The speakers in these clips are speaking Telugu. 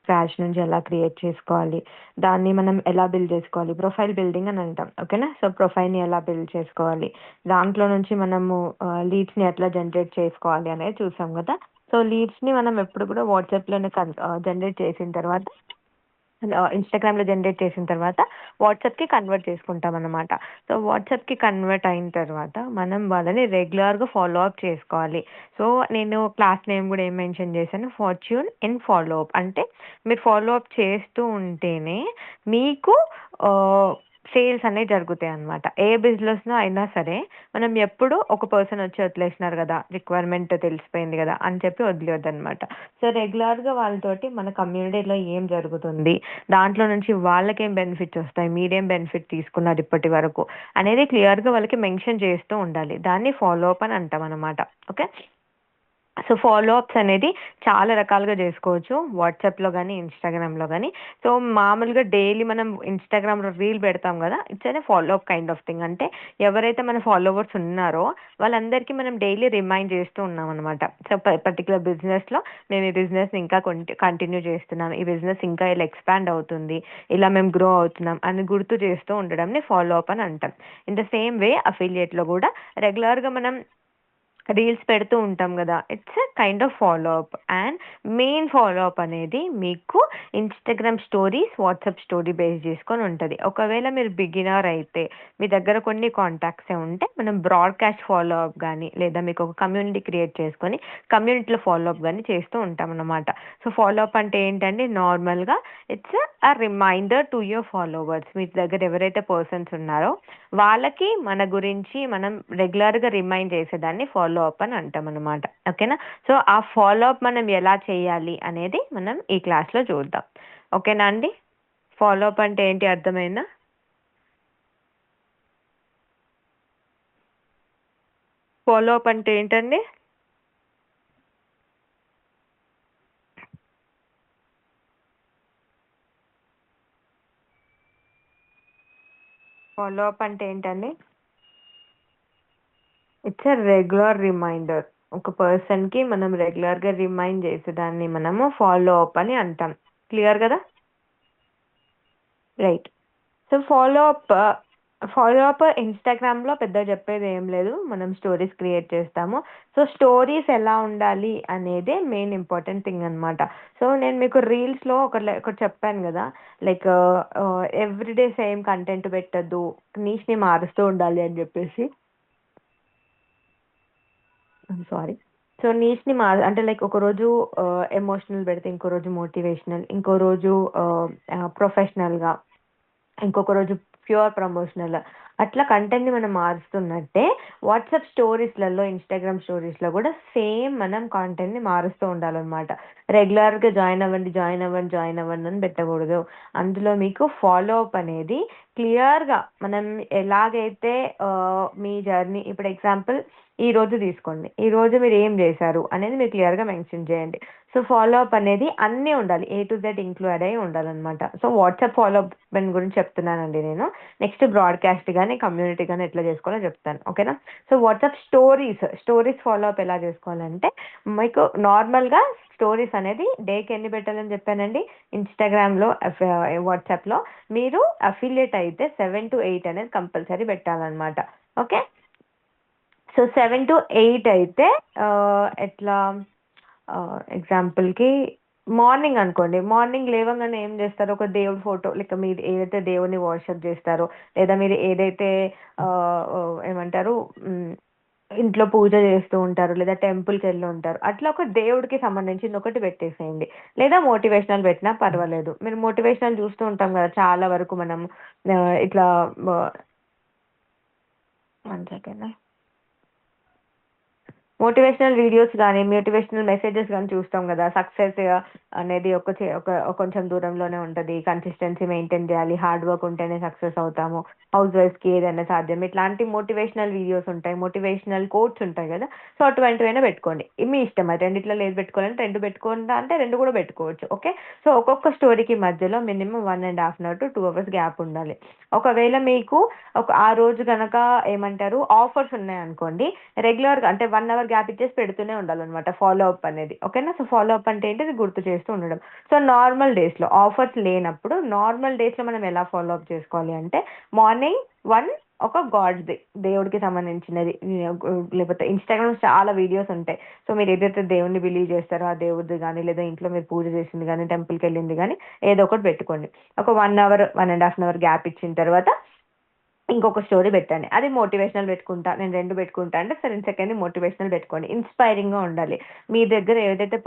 స్క్రాచ్ నుంచి ఎలా క్రియేట్ చేసుకోవాలి, దాన్ని మనం ఎలా బిల్డ్ చేసుకోవాలి, ప్రొఫైల్ బిల్డింగ్ అని అంటాం. ఓకేనా? సో ప్రొఫైల్ని ఎలా బిల్డ్ చేసుకోవాలి, దాంట్లో నుంచి మనము లీడ్స్ని ఎట్లా జనరేట్ చేసుకోవాలి అనేది చూసాం కదా. సో లీడ్స్ని మనం ఎప్పుడు కూడా వాట్సాప్లోనే జనరేట్ చేసిన తర్వాత, ఇన్స్టాగ్రామ్లో జనరేట్ చేసిన తర్వాత వాట్సాప్కి కన్వర్ట్ చేసుకుంటాం అనమాట. సో వాట్సాప్కి కన్వర్ట్ అయిన తర్వాత మనం వాళ్ళని రెగ్యులర్గా ఫాలో అప్ చేసుకోవాలి. సో నేను క్లాస్ నేమ్ కూడా ఏం మెన్షన్ చేశాను, ఫార్చ్యూన్ ఇన్ ఫాలో అప్. అంటే మీరు ఫాలో అప్ చేస్తూ ఉంటేనే మీకు సేల్స్ అనేవి జరుగుతాయి అనమాట. ఏ బిజినెస్లో అయినా సరే మనం ఎప్పుడు ఒక పర్సన్ వచ్చి వదిలేసినారు కదా, రిక్వైర్మెంట్ తెలిసిపోయింది కదా అని చెప్పి వదిలేయొద్దు అనమాట. సో రెగ్యులర్గా వాళ్ళతోటి మన కమ్యూనిటీలో ఏం జరుగుతుంది, దాంట్లో నుంచి వాళ్ళకేం బెనిఫిట్స్ వస్తాయి, మీరేం బెనిఫిట్ తీసుకున్నారు ఇప్పటి వరకు అనేది క్లియర్గా వాళ్ళకి మెన్షన్ చేస్తూ ఉండాలి. దాన్ని ఫాలో అప్ అని అంటాం అనమాట. ఓకే? సో ఫాలో అప్స్ అనేది చాలా రకాలుగా చేసుకోవచ్చు, వాట్సాప్లో కానీ ఇన్స్టాగ్రామ్లో కానీ. సో మామూలుగా డైలీ మనం ఇన్స్టాగ్రామ్లో రీల్ పెడతాం కదా, ఇట్స్ అనే follow up kind of thing. అంటే ఎవరైతే మన ఫాలోవర్స్ ఉన్నారో వాళ్ళందరికీ మనం డైలీ రిమైండ్ చేస్తూ ఉన్నాం అనమాట. సో పర్టికులర్ బిజినెస్లో మేము ఈ బిజినెస్ని ఇంకా కంటిన్యూ చేస్తున్నాం, ఈ బిజినెస్ ఇంకా ఇలా ఎక్స్పాండ్ అవుతుంది, ఇలా మేము గ్రో అవుతున్నాం అని గుర్తు చేస్తూ ఉండడంని ఫాలో అప్ అని అంటాం. ఇన్ ద సేమ్ వే అఫిలియేట్లో కూడా రెగ్యులర్గా మనం రీల్స్ పెడుతూ ఉంటాం కదా, it's a kind of follow up. And main follow up అనేది మీకు Instagram stories, WhatsApp story base చేసుకొని ఉంటుంది. ఒకవేళ మీరు బిగినర్ అయితే మీ దగ్గర కొన్ని కాంటాక్ట్సే ఉంటే మనం బ్రాడ్కాస్ట్ ఫాలో అప్ కానీ, లేదా మీకు ఒక కమ్యూనిటీ క్రియేట్ చేసుకొని కమ్యూనిటీలో ఫాలో అప్ కానీ చేస్తూ ఉంటాం అన్నమాట. సో ఫాలో అప్ అంటే ఏంటంటే నార్మల్గా it's a reminder to your followers. మీ దగ్గర ఎవరైతే పర్సన్స్ ఉన్నారో వాళ్ళకి మన గురించి మనం రెగ్యులర్గా రిమైండ్ చేసేదాన్ని ఫాలో అప్ అని అంటాం అనమాట. ఓకేనా? సో ఆ ఫాలో అప్ మనం ఎలా చేయాలి అనేది మనం ఈ క్లాస్లో చూద్దాం. ఓకేనా అండి? ఫాలో అప్ అంటే ఏంటి అర్థమైందా? ఫాలో అప్ అంటే ఏంటండి? ఫాలో అప్ అంటే ఏంటండి? It's a regular reminder. ఒక పర్సన్కి మనం రెగ్యులర్గా రిమైండ్ చేసేదాన్ని మనము ఫాలో అప్ అని అంటాం. క్లియర్ కదా? రైట్. సో ఫాలో అప్ ఇన్స్టాగ్రామ్లో పెద్ద చెప్పేది ఏం లేదు, మనం స్టోరీస్ క్రియేట్ చేస్తాము. సో స్టోరీస్ ఎలా ఉండాలి అనేదే మెయిన్ ఇంపార్టెంట్ థింగ్ అనమాట. సో నేను మీకు రీల్స్లో ఒకటి చెప్పాను కదా, లైక్ ఎవ్రీడే సేమ్ కంటెంట్ పెట్టద్దు, నీష్ని మారుస్తూ ఉండాలి అని చెప్పేసి. సారీ. సో నీష్ని అంటే లైక్ ఒకరోజు ఎమోషనల్ పెడితే, ఇంకో రోజు మోటివేషనల్, ఇంకో రోజు ప్రొఫెషనల్గా, ఇంకొక రోజు ప్యూర్ ప్రమోషనల్, అట్లా కంటెంట్ని మనం మారుస్తున్నట్టే వాట్సాప్ స్టోరీస్లలో, ఇన్స్టాగ్రామ్ స్టోరీస్లో కూడా సేమ్ మనం కాంటెంట్ని మారుస్తూ ఉండాలన్నమాట. రెగ్యులర్గా జాయిన్ అవ్వండి, జాయిన్ అవ్వండి, జాయిన్ అవ్వండి అని పెట్టకూడదు. అందులో మీకు ఫాలో అప్ అనేది క్లియర్గా మనం ఎలాగైతే మీ జర్నీ, ఇప్పుడు ఎగ్జాంపుల్ ఈ రోజు తీసుకోండి, ఈ రోజు మీరు ఏం చేశారు అనేది మీరు క్లియర్గా మెన్షన్ చేయండి. సో ఫాలో అప్ అనేది అన్నీ ఉండాలి, ఏ టు జెడ్ ఇంక్లూడ్ అయ్యి ఉండాలన్నమాట. సో వాట్సాప్ ఫాలో అప్ గురించి చెప్తున్నానండి నేను. నెక్స్ట్ బ్రాడ్కాస్ట్ కానీ కమ్యూనిటీ కానీ ఎట్లా చేసుకోవాలో చెప్తాను. ఓకేనా? So WhatsApp stories follow up ఎలా చేసుకోవాలంటే, మీకు నార్మల్గా స్టోరీస్ అనేది డేకి ఎన్ని పెట్టాలని చెప్పానండి, ఇన్స్టాగ్రామ్లో వాట్సాప్లో మీరు అఫిలియేట్ అయితే 7 to 8 అనేది కంపల్సరీ పెట్టాలన్నమాట. ఓకే? సో 7 to 8 అయితే ఎట్లా, ఎగ్జాంపుల్కి మార్నింగ్ అనుకోండి, మార్నింగ్ లేవగానే ఏం చేస్తారు, ఒక దేవుడి ఫోటో, లేక మీరు ఏదైతే దేవుని వర్షిప్ చేస్తారో, లేదా మీరు ఏదైతే ఏమంటారు ఇంట్లో పూజ చేస్తూ ఉంటారు, లేదా టెంపుల్కి వెళ్ళి ఉంటారు, అట్లా ఒక దేవుడికి సంబంధించింది ఒకటి పెట్టేసేయండి. లేదా మోటివేషనల్ పెట్టినా పర్వాలేదు. మీరు మోటివేషనల్ చూస్తూ ఉంటాం కదా చాలా వరకు మనం, ఇట్లా 1 సెకండ్, మోటివేషనల్ వీడియోస్ కానీ, మోటివేషనల్ మెసేజెస్ కానీ చూస్తాం కదా, సక్సెస్ అనేది కొంచెం దూరంలోనే ఉంటుంది, కన్సిస్టెన్సీ మెయింటైన్ చేయాలి, హార్డ్ వర్క్ ఉంటేనే సక్సెస్ అవుతాము, హౌస్ వైఫ్స్కి ఏదైనా సాధ్యం, ఇట్లాంటి మోటివేషనల్ వీడియోస్ ఉంటాయి, మోటివేషనల్ కోట్స్ ఉంటాయి కదా. సో అటువంటివైనా పెట్టుకోండి, మీ ఇష్టం. అది రెండిట్లో లేదు పెట్టుకోవాలంటే రెండు పెట్టుకుంటా అంటే రెండు కూడా పెట్టుకోవచ్చు. ఓకే? సో ఒక్కొక్క స్టోరీకి మధ్యలో మినిమం 1.5 to 2 hours గ్యాప్ ఉండాలి. ఒకవేళ మీకు ఆ రోజు కనుక ఏమంటారు ఆఫర్స్ ఉన్నాయనుకోండి, రెగ్యులర్గా అంటే 1 hour అవర్ గ్యాప్ ఇచ్చేసి పెడుతూనే ఉండాలన్నమాట ఫాలో అప్ అనేది. ఓకేనా? సో ఫాలో అప్ అంటే ఏంటి, అది గుర్తు చేస్తూ ఉండడం. సో నార్మల్ డేస్లో ఆఫర్స్ లేనప్పుడు నార్మల్ డేస్లో మనం ఎలా ఫాలో అప్ చేసుకోవాలి అంటే, మార్నింగ్ ఒక గాడ్స్ది, దేవుడికి సంబంధించినది, లేకపోతే ఇన్స్టాగ్రామ్ చాలా వీడియోస్ ఉంటాయి. సో మీరు ఏదైతే దేవుడిని బిలీవ్ చేస్తారో ఆ దేవుడిది కానీ, లేదా ఇంట్లో మీరు పూజ చేసింది కానీ, టెంపుల్కి వెళ్ళింది కానీ ఏదో ఒకటి పెట్టుకోండి. ఒక 1 అవర్ 1.5 అవర్ గ్యాప్ ఇచ్చిన తర్వాత ఇంకొక స్టోరీ పెట్టండి. అది మోటివేషనల్ పెట్టుకుంటా, నేను 2 పెట్టుకుంటా అంటే, సరే సెకండ్‌ది మోటివేషనల్ పెట్టుకోండి. ఇన్స్పైరింగ్‌గా ఉండాలి. మీ దగ్గర ఏదైతే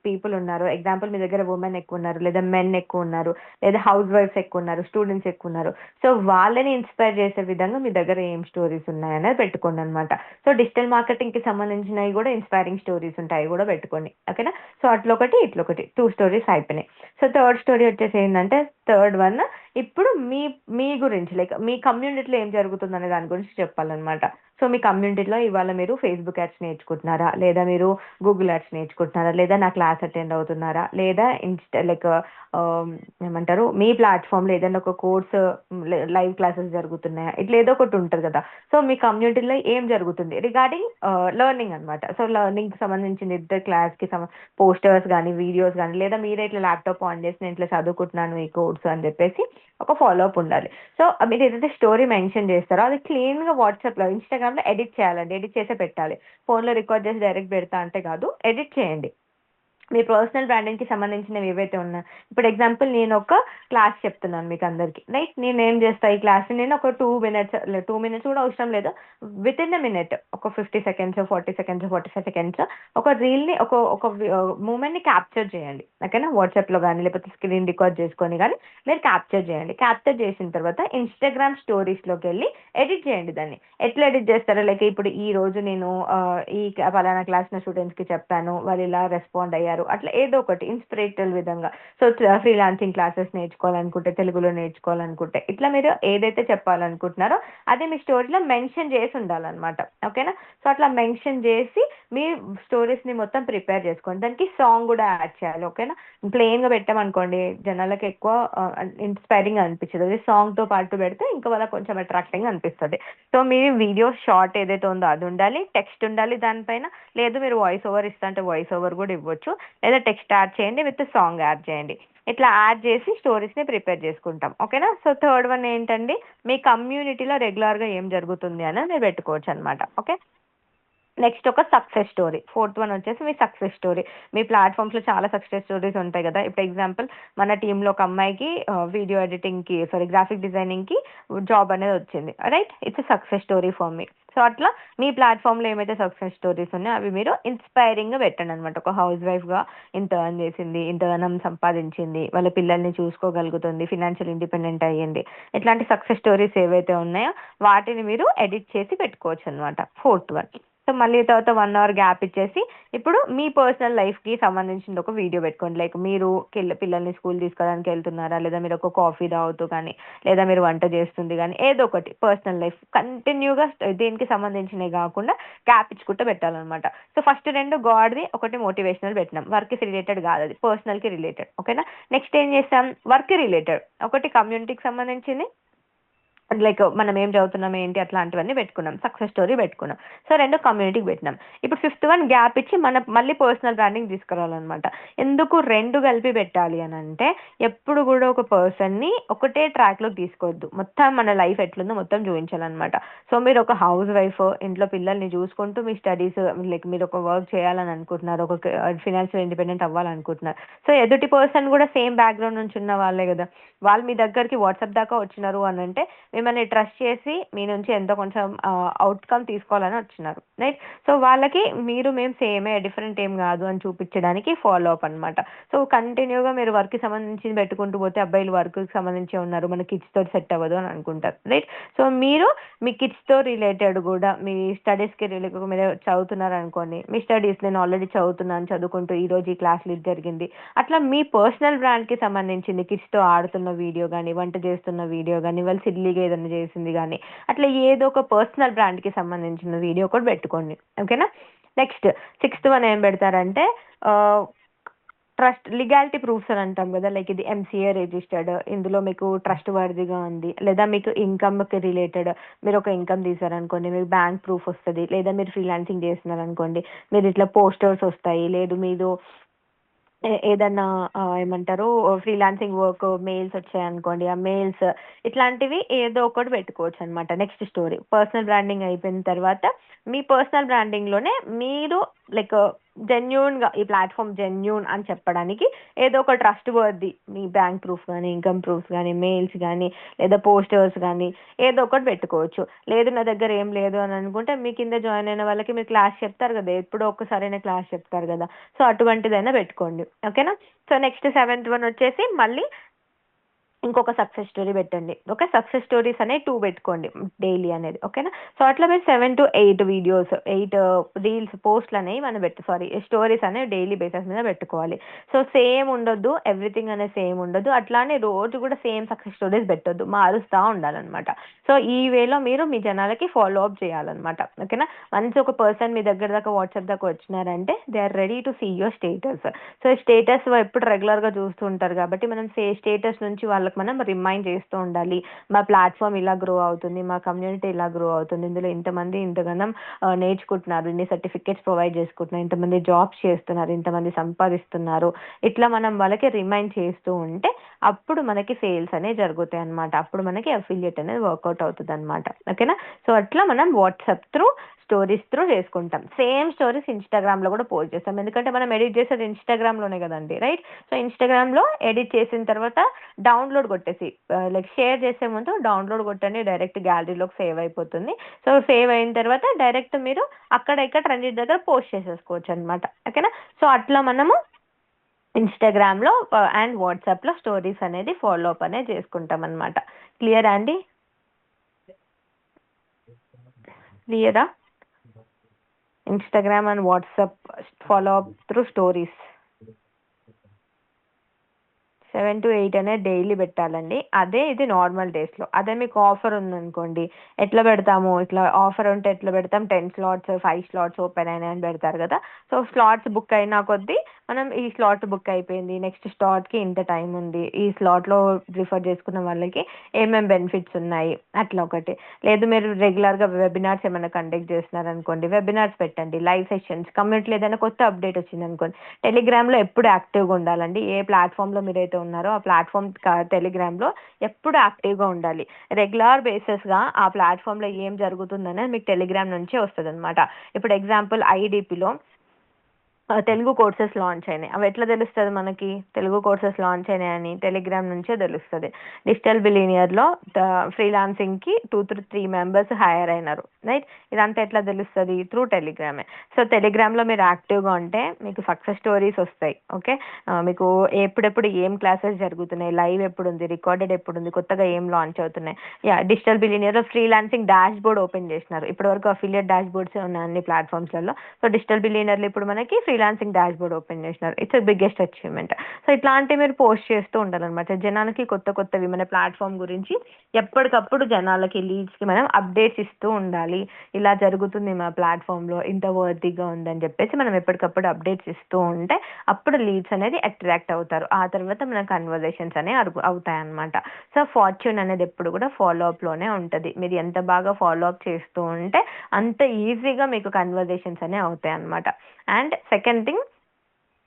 పీపుల్ ఉన్నారో, ఎగ్జాంపుల్ మీ దగ్గర వుమెన్ ఎక్కువున్నారు, లేదా మెన్ ఎక్కువున్నారు, లేదా హౌస్ వైఫ్స్ ఎక్కువున్నారు, స్టూడెంట్స్ ఎక్కువున్నారు. సో వాళ్ళని ఇన్స్పైర్ చేసే విధంగా మీ దగ్గర ఏం స్టోరీస్ ఉన్నాయనేది పెట్టుకోండనమాట. సో డిజిటల్ మార్కెటింగ్‌కి సంబంధించినవి కూడా ఇన్స్పైరింగ్ స్టోరీస్ ఉంటాయి. అవి కూడా పెట్టుకోండి. ఓకేనా? సో అట్లొకటి, ఇట్లొకటి 2 స్టోరీస్ అయిపోయినాయి. సో థర్డ్ స్టోరీ వచ్చేసి ఏంటంటే, థర్డ్ వన్ ఇప్పుడు మీ మీ గురించి, లైక్ మీ కమ్యూనిటీలో ఏం జరుగుతుందనే దాని గురించి చెప్పాలనమాట. సో మీ కమ్యూనిటీలో ఇవాళ మీరు ఫేస్‌బుక్ యాడ్స్ నేర్చుకుంటున్నారా? లేదా మీరు గూగుల్ యాడ్స్ నేర్చుకుంటున్నారా? లేదా నా క్లాస్ అటెండ్ అవుతున్నారా? లేదా లైక్ ఏమంటారు, మీ ప్లాట్‌ఫామ్‌లో ఏదైనా ఒక కోర్స్ లైవ్ క్లాసెస్ జరుగుతున్నాయా? ఇట్లా ఏదో ఒకటి ఉంటది కదా! సో మీ కమ్యూనిటీలో ఏం జరుగుతుంది రిగార్డింగ్ లెర్నింగ్ అనమాట. సో లెర్నింగ్‌కి సంబంధించిన ఇద్దరు క్లాస్‌కి పోస్టర్స్ గానీ, వీడియోస్ గానీ, లేదా మీరే ఇట్లా ల్యాప్‌టాప్ ఆన్ చేసి నేను ఇట్లా చదువుకుంటున్నాను ఈ కోర్స్ అని చెప్పేసి ఒక ఫాలో అప్ ఉండాలి. సో మీరు ఏదైతే స్టోరీ మెన్షన్ చేస్తారో అది క్లీన్‌గా వాట్సాప్‌లో, ఇన్‌స్టాగ్రామ్‌లో ఎడిట్ చేయాలండి. ఎడిట్ చేసే పెట్టాలి. ఫోన్‌లో రికార్డ్ చేసి డైరెక్ట్ పెడతా అంటే కాదు. ఎడిట్ చేయండి. మీ పర్సనల్ బ్రాండింగ్‌కి సంబంధించినవి ఏవైతే ఉన్నాయో, ఇప్పుడు ఎగ్జాంపుల్ నేనొక క్లాస్ చెప్తున్నాను మీకందరికి. రైట్? నేనేం చేస్తా, ఈ క్లాస్‌ని నేను ఒక 2 మినిట్స్, 2 మినిట్స్ కూడా అవసరం లేదు. వితిన్ ఎ మినిట్ ఒక 50 సెకండ్స్, 40 సెకండ్స్, 45 సెకండ్స్ ఒక రీల్‌ని, ఒక మూమెంట్‌ని క్యాప్చర్ చేయండి. ఓకేనా? వాట్సాప్‌లో గానీ, లేకపోతే స్క్రీన్ రికార్డ్ చేసుకొని గానీ మీరు క్యాప్చర్ చేయండి. క్యాప్చర్ చేసిన తర్వాత ఇన్‌స్టాగ్రామ్ స్టోరీస్‌లోకెళ్ళి ఎడిట్ చేయండి దాన్ని. ఎట్లా ఎడిట్ చేస్తారో, లైక్ ఇప్పుడు ఈరోజు నేను పలానా క్లాస్ నా స్టూడెంట్స్‌కి చెప్పాను. వాళ్ళు ఇలా రెస్పాండ్ అయ్యారు. అట్లా ఏదో ఒకటి ఇన్‌స్పిరేషనల్ విధంగా. సో ఫ్రీలాన్సింగ్ క్లాసెస్ నేర్చుకోవాలనుకుంటే, తెలుగులో నేర్చుకోవాలనుకుంటే, ఇట్లా మీరు ఏదైతే చెప్పాలనుకుంటున్నారో అది మీ స్టోరీలో మెన్షన్ చేసి ఉండాలనమాట. ఓకేనా? సో అట్లా మెన్షన్ చేసి మీ స్టోరీస్‌ని మొత్తం ప్రిపేర్ చేసుకోండి. దానికి సాంగ్ కూడా యాడ్ చేయాలి. ఓకేనా? ప్లెయిన్‌గా పెట్టామనుకోండి జనాలకి ఎక్కువ ఇన్‌స్పైరింగ్‌గా అనిపించదు. అదే సాంగ్‌తో పాటు పెడితే ఇంకా వాళ్ళకి కొంచెం అట్రాక్టింగ్‌గా అనిపిస్తది. సో మీ వీడియో షార్ట్ ఏదైతే ఉందో అది ఉండాలి. టెక్స్ట్ ఉండాలి దానిపైన. లేదు మీరు వాయిస్ ఓవర్ ఇస్తా అంటే వాయిస్ ఓవర్ కూడా ఇవ్వచ్చు. లేదా టెక్స్ట్ యాడ్ చేయండి విత్ సాంగ్ యాడ్ చేయండి. ఇట్లా యాడ్ చేసి స్టోరీస్‌ని ప్రిపేర్ చేసుకుంటాం. ఓకేనా? సో థర్డ్ వన్ ఏంటండి, మీ కమ్యూనిటీలో రెగ్యులర్‌గా ఏం జరుగుతుంది అని మీరు పెట్టుకోవచ్చనమాట. ఓకే. నెక్స్ట్ ఒక సక్సెస్ స్టోరీ. ఫోర్త్ వన్ వచ్చేసి మీ సక్సెస్ స్టోరీ. మీ ప్లాట్‌ఫామ్స్‌లో చాలా సక్సెస్ స్టోరీస్ ఉంటాయి గదా! ఇప్పుడు ఎగ్జాంపుల్ మన టీమ్‌లో ఒక అమ్మాయికి వీడియో ఎడిటింగ్‌కి, గ్రాఫిక్ డిజైనింగ్‌కి జాబ్ అనేది వచ్చింది. Right? It's a success story for me. So అట్లా మీ ప్లాట్‌ఫామ్‌లో ఏమైతే సక్సెస్ స్టోరీస్ ఉన్నాయో అవి మీరు ఇన్‌స్పైరింగ్‌గా పెట్టండనమాట. ఒక హౌస్ వైఫ్‌గా ఇంత ఎర్న్ చేసింది, ఇంత ధనం సంపాదించింది, వాళ్ళ పిల్లల్ని చూసుకోగలుగుతుంది, ఫినాన్షియల్ ఇండిపెండెంట్ అయ్యింది. ఇట్లాంటి సక్సెస్ స్టోరీస్ ఏవైతే ఉన్నాయో వాటిని మీరు ఎడిట్ చేసి పెట్టుకోవచ్చనమాట. Fourth one. సో మళ్ళీ తర్వాత 1 అవర్ గ్యాప్ ఇచ్చేసి ఇప్పుడు మీ పర్సనల్ లైఫ్‌కి సంబంధించింది ఒక వీడియో పెట్టుకోండి. లైక్ మీరు పిల్లల్ని స్కూల్ తీసుకురావడానికి వెళ్తున్నారా? లేదా మీరు ఒక కాఫీ తాగుతూ కానీ, లేదా మీరు వంట చేస్తుంది గానీ, ఏదో ఒకటి పర్సనల్ లైఫ్ కంటిన్యూగా దీనికి సంబంధించినవి గాకుండా గ్యాప్ ఇచ్చుకుంటూ పెట్టాలనమాట. సో ఫస్ట్ 2 గాడ్‌ది, ఒకటి మోటివేషనల్ పెట్టినాం. వర్క్‌కి రిలేటెడ్ కాదది. పర్సనల్‌కి రిలేటెడ్. ఓకేనా? నెక్స్ట్ ఏం చేసాం, వర్క్ రిలేటెడ్. ఒకటి కమ్యూనిటీకి సంబంధించింది, లైక్ మనం ఏం చదువుతున్నాం ఏంటి అట్లాంటివన్నీ పెట్టుకున్నాం. సక్సెస్ స్టోరీ పెట్టుకున్నాం. సో 2 కమ్యూనిటీకి పెట్టినాం. ఇప్పుడు ఫిఫ్త్ వన్ గ్యాప్ ఇచ్చి మళ్ళీ పర్సనల్ బ్రాండింగ్ తీసుకురావాలనమాట. ఎందుకు 2 కలిపి పెట్టాలి అనంటే, ఎప్పుడు కూడా ఒక పర్సన్‌ని ఒకటే ట్రాక్‌లోకి తీసుకోవద్దు. మొత్తం మన లైఫ్ ఎట్లుందో మొత్తం చూయించాలనమాట. సో మీరు ఒక హౌస్ వైఫ్, ఇంట్లో పిల్లల్ని చూసుకుంటూ మీ స్టడీస్, లైక్ మీరు ఒక వర్క్ చేయాలని అనుకుంటున్నారు. ఒక ఫినాన్షియల్ ఇండిపెండెంట్ అవ్వాలనుకుంటున్నారు. సో ఎదుటి పర్సన్ కూడా సేమ్ బ్యాక్‌గ్రౌండ్ నుంచి ఉన్న వాళ్ళే కదా! వాళ్ళు మీ దగ్గరికి వాట్సాప్ దాకా వచ్చినారు అనంటే మిమ్మల్ని ట్రస్ట్ చేసి మీ నుంచి ఎంతో కొంచెం అవుట్‌కమ్ తీసుకోవాలని వచ్చినారు. రైట్? సో వాళ్ళకి మేము సేమే, డిఫరెంట్ ఏం కాదు అని చూపించడానికి ఫాలో అప్ అనమాట. సో కంటిన్యూగా మీరు వర్క్‌కి సంబంధించింది పెట్టుకుంటూ పోతే అబ్బాయిలు వర్క్‌కి సంబంధించే ఉన్నారు, మన కిడ్స్‌తోటి సెట్ అవ్వదు అని అనుకుంటారు. రైట్? సో మీరు మీ కిడ్స్‌తో రిలేటెడ్ గూడా మీ స్టడీస్‌కి మీరు చదువుతున్నారనుకోండి, మీ స్టడీస్ నేను ఆల్రెడీ చదువుతున్నాను, చదువుకుంటూ ఈరోజు ఈ క్లాస్‌లో ఇది జరిగింది. అట్లా మీ పర్సనల్ బ్రాండ్‌కి సంబంధించింది కిడ్స్‌తో ఆడుతున్న వీడియో గానీ, వంట చేస్తున్న వీడియో గానీ, వాళ్ళు సిల్లీగా ఏదైనా చేసింది గానీ, అట్లా ఏదో ఒక పర్సనల్ బ్రాండ్‌కి సంబంధించిన వీడియో కూడా పెట్టుకోండి. ఓకేనా? నెక్స్ట్ సిక్స్త్ వన్ ఏం పెడతారంటే, ఆహ్ లీగాలిటీ ప్రూఫ్స్ అని అంటాం కదా, లైక్ ఇది ఎంసీఏ రిజిస్టర్డ్, ఇందులో మీకు ట్రస్ట్ వర్దిగా ఉంది, లేదా మీకు ఇన్కమ్కి రిలేటెడ్ మీరు ఒక ఇన్కమ్ తీసారనుకోండి మీకు బ్యాంక్ ప్రూఫ్ వస్తుంది, లేదా మీరు ఫ్రీలాన్సింగ్ చేస్తున్నారనుకోండి మీరు ఇట్లా పోస్టర్స్ వస్తాయి, లేదు మీరు ఏదన్నా ఏమంటారు ఫ్రీలాన్సింగ్ వర్క్ మెయిల్స్ వచ్చాయనుకోండి ఆ మెయిల్స్, ఇట్లాంటివి ఏదో ఒకటి పెట్టుకోవచ్చు అనమాట. నెక్స్ట్ స్టోరీ పర్సనల్ బ్రాండింగ్ అయిపోయిన తర్వాత మీ పర్సనల్ బ్రాండింగ్లోనే మీరు లైక్ జెన్యూన్గా ఈ ప్లాట్ఫామ్ జెన్యూన్ అని చెప్పడానికి ఏదో ఒక ట్రస్ట్ వర్ది మీ బ్యాంక్ ప్రూఫ్ కానీ ఇన్కమ్ ప్రూఫ్ కానీ మెయిల్స్ కానీ లేదా పోస్టర్స్ కానీ ఏదో ఒకటి పెట్టుకోవచ్చు. లేదు నా దగ్గర ఏం లేదు అని అనుకుంటే మీ కింద జాయిన్ అయిన వాళ్ళకి మీరు క్లాస్ చెప్తారు కదా, ఎప్పుడో ఒక్కసారైనా క్లాస్ చెప్తారు కదా, సో అటువంటిదైనా పెట్టుకోండి. ఓకేనా. సో నెక్స్ట్ 7th వన్ వచ్చేసి మళ్ళీ ఇంకొక సక్సెస్ స్టోరీ పెట్టండి. ఓకే, సక్సెస్ స్టోరీస్ అనేవి 2 పెట్టుకోండి డైలీ అనేది. ఓకేనా. సో అట్లా మీరు 7 to 8 వీడియోస్ 8 రీల్స్ పోస్ట్లు అనేవి మనం స్టోరీస్ అనేవి డైలీ బేసిస్ మీద పెట్టుకోవాలి. సో సేమ్ ఉండొద్దు, ఎవ్రీథింగ్ అనేది సేమ్ ఉండొద్దు, అట్లానే రోజు కూడా సేమ్ సక్సెస్ స్టోరీస్ పెట్టొద్దు, మారుస్తూ ఉండాలన్నమాట. సో ఈ వేలో మీరు మీ జనాలకి ఫాలో అప్ చేయాలన్నమాట. ఓకేనా. వన్స్ ఒక పర్సన్ మీ దగ్గర దాకా వాట్సాప్ దాకా వచ్చినారంటే they are ready to see your status. So status ఎప్పుడు రెగ్యులర్గా చూస్తూ ఉంటారు కాబట్టి మనం స్టేటస్ నుంచి వాళ్ళకి మనం రిమైండ్ చేస్తూ ఉండాలి, మా ప్లాట్ఫామ్ ఇలా గ్రో అవుతుంది, మా కమ్యూనిటీ ఇలా గ్రో అవుతుంది, ఇందులో ఇంతమంది ఇంతగానం నేర్చుకుంటున్నారు, ఇన్ని సర్టిఫికేట్స్ ప్రొవైడ్ చేసుకుంటున్నారు, ఇంతమంది జాబ్స్ చేస్తున్నారు, ఇంతమంది సంపాదిస్తున్నారు, ఇట్లా మనం వాళ్ళకి రిమైండ్ చేస్తూ ఉంటే అప్పుడు మనకి సేల్స్ అనేవి జరుగుతాయి అనమాట. అప్పుడు మనకి అఫిలియేట్ అనేది వర్కౌట్ అవుతుంది అనమాట. ఓకేనా. సో అట్లా మనం వాట్సాప్ త్రూ స్టోరీస్ త్రూ చేసుకుంటాం. సేమ్ స్టోరీస్ ఇన్స్టాగ్రామ్లో కూడా పోస్ట్ చేస్తాం, ఎందుకంటే మనం ఎడిట్ చేసేది ఇన్స్టాగ్రామ్లోనే కదండి, రైట్. సో ఇన్స్టాగ్రామ్లో ఎడిట్ చేసిన తర్వాత డౌన్లోడ్ కొట్టేసి లైక్ షేర్ చేసే ముందు డౌన్లోడ్ కొట్టండి, డైరెక్ట్ గ్యాలరీలోకి సేవ్ అయిపోతుంది. సో సేవ్ అయిన తర్వాత డైరెక్ట్ మీరు అక్కడ ఇక్కడ రెండింటి దగ్గర పోస్ట్ చేసేసుకోవచ్చు అనమాట. ఓకేనా. సో అట్లా మనము ఇన్స్టాగ్రామ్లో అండ్ వాట్సాప్లో స్టోరీస్ అనేది ఫాలో అప్ అనేది చేసుకుంటాం అనమాట. క్లియరా అండి? క్లియరా? Instagram and WhatsApp follow up through stories 7 to 8 అనేది డైలీ పెట్టాలండి. అదే ఇది నార్మల్ డేస్లో. అదే మీకు ఆఫర్ ఉందనుకోండి ఎట్లా పెడతాము, ఇట్లా ఆఫర్ ఉంటే ఎట్లా పెడతాం, 10 slots 5 slots ఓపెన్ అయినాయి అని పెడతారు కదా. సో స్లాట్స్ బుక్ అయినా కొద్దీ మనం ఈ స్లాట్ బుక్ అయిపోయింది, నెక్స్ట్ స్లాట్కి ఇంత టైం ఉంది, ఈ స్లాట్లో రిఫర్ చేసుకున్న వాళ్ళకి ఏమేమి బెనిఫిట్స్ ఉన్నాయి, అట్లా ఒకటి. లేదు మీరు రెగ్యులర్గా వెబినార్స్ ఏమైనా కండక్ట్ చేస్తున్నారనుకోండి వెబినార్స్ పెట్టండి, లైవ్ సెషన్స్, కమ్యూనిటీలో ఏదైనా కొత్త అప్డేట్ వచ్చింది అనుకోండి. టెలిగ్రామ్లో ఎప్పుడు యాక్టివ్గా ఉండాలండి, ఏ ప్లాట్ఫామ్లో మీరైతే ఉన్నారో ఆ ప్లాట్ఫామ్ టెలిగ్రామ్లో ఎప్పుడు యాక్టివ్గా ఉండాలి. రెగ్యులర్ బేసిస్గా ఆ ప్లాట్ఫామ్లో ఏం జరుగుతుందనేది మీకు టెలిగ్రామ్ నుంచే వస్తుంది అనమాట. ఇప్పుడు ఎగ్జాంపుల్ ఐడిపిలో తెలుగు కోర్సెస్ లాంచ్ అయినాయి, అవి ఎట్లా తెలుస్తుంది మనకి, తెలుగు కోర్సెస్ లాంచ్ అయినాయని టెలిగ్రామ్ నుంచే తెలుస్తుంది. డిజిటల్ బిలీనియర్లో ఫ్రీలాన్సింగ్కి 2 to 3 members హైర్ అయినారు, రైట్. ఇదంతా ఎట్లా తెలుస్తుంది, త్రూ టెలిగ్రామే. సో టెలిగ్రామ్లో మీరు యాక్టివ్గా ఉంటే మీకు సక్సెస్ స్టోరీస్ వస్తాయి. ఓకే. మీకు ఎప్పుడెప్పుడు ఏం క్లాసెస్ జరుగుతున్నాయి, లైవ్ ఎప్పుడు ఉంది, రికార్డెడ్ ఎప్పుడు ఉంది, కొత్తగా ఏం లాంచ్ అవుతున్నాయి. డిజిటల్ బిలీనియర్లో ఫ్రీలాన్సింగ్ డాష్ బోర్డ్ ఓపెన్ చేసినారు, ఇప్పటివరకు అఫిలియేట్ డాష్ బోర్డ్స్ ఉన్నాయి అన్ని ప్లాట్ఫామ్స్లలో. సో డిజిటల్ బిలియనర్లు ఇప్పుడు మనకి ఫ్రీలాన్సింగ్ డాష్ బోర్డ్ ఓపెన్ చేసినారు, ఇట్స్ బిగ్గెస్ట్ అచీవ్మెంట్. సో ఇట్లాంటివి మీరు పోస్ట్ చేస్తూ ఉండాలన్నమాట. జనాలకి కొత్త కొత్తవి మన ప్లాట్ఫామ్ గురించి ఎప్పటికప్పుడు జనాలకి లీడ్స్కి మనం అప్డేట్స్ ఇస్తూ ఉండాలి. ఇలా జరుగుతుంది మా ప్లాట్ఫామ్లో, ఇంత వర్తీగా ఉందని చెప్పేసి మనం ఎప్పటికప్పుడు అప్డేట్స్ ఇస్తూ ఉంటే అప్పుడు లీడ్స్ అనేది అట్రాక్ట్ అవుతారు, ఆ తర్వాత మన కన్వర్జేషన్స్ అనేవి అవుతాయి అన్నమాట. సో ఫార్చ్యూన్ అనేది ఎప్పుడు కూడా ఫాలో అప్లోనే ఉంటుంది. మీరు ఎంత బాగా ఫాలో అప్ చేస్తూ ఉంటే అంత ఈజీగా మీకు కన్వర్జేషన్స్ అనేవి అవుతాయి అన్నమాట. అండ్ సెకండ్ థింగ్,